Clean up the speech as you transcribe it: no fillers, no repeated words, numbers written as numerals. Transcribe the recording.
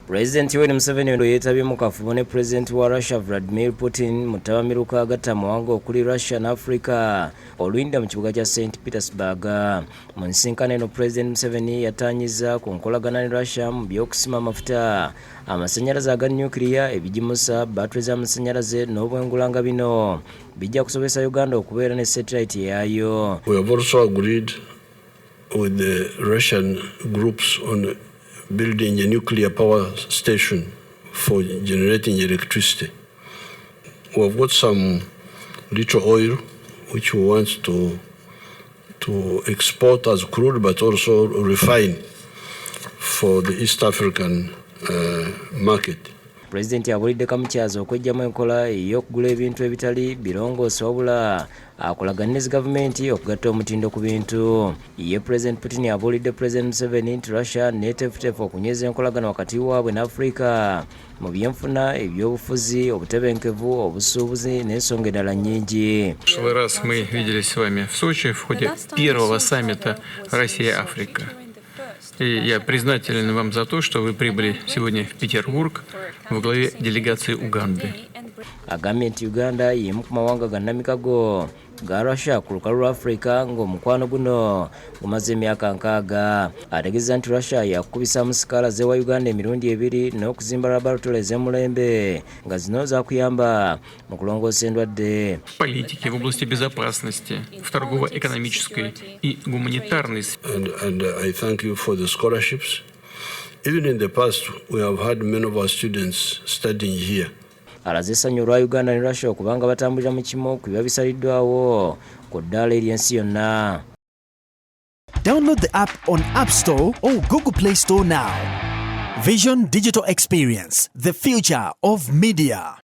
President Museveni yeetabye mu kafubo ne President wa Russia Vladimir Putin mu ttabamiruka agatta amawanga okuli Russia ne Africa oluyinda mu kibuga kya St. Petersburg. Mu nsisinkano eno President Museveni yatanyiza ku nkolagana ne Russia mu by'okusima amafuta, amasannyalaze aga nuclear, ebigimusa, battery z'amasannyalaze n'obwengulanga bino bijja kusobozesa Uganda okubeera ne satellite yaayo. We have also agreed with the Russian groups on building a nuclear power station for generating electricity. We've got some little oil which we want to export as crude but also refine for the East African market. President abulidde kamukyaza okwejjamu enkola ey'okugula ebintu ebitali birongoose wabula akolagana ne gavumenti okugatta omutindo ku bintu. Ye President Putin abulidde President Museveni nti Russia neeteefuteefu okunyweza enkolagana wakati waabwe ne Africa mu byenfuna, ebyobufuzi, obutebenkevu, obusuubuzi n'ensonga endala nnyingi. В прошлый раз мы виделись с вами в Сочи в ходе первого саммита Россия-Африка. И я признателен вам за то, что вы прибыли сегодня в Петербург во главе делегации Уганды. Agambye nti Uganda y'emu ku mawanga ga nnamikago ga Russia ku lukalu lwa Africa ng'omukwano guno gumaze emyaka 6. Ategeeza nti Russia yakubisa sikaala z'ewa Uganda emirundi ebiri n'okuzimba laboratory ez'emulembe nga zino zakuyamba mu kulongoosa endwadde. В политике, в области безопасности, в торгово-экономической и гуманитарной сфере. And I thank you for the scholarships. Even in the past, we have had many of our students studying here. Alaze essanyu olwa Uganda ne Russia okubanga batambulira mu kimu ku biba bisaliddwawo ku ddaala ery'ensi yonna. Download the app on App Store or Google Play Store now. Vision Digital Experience, the future of media.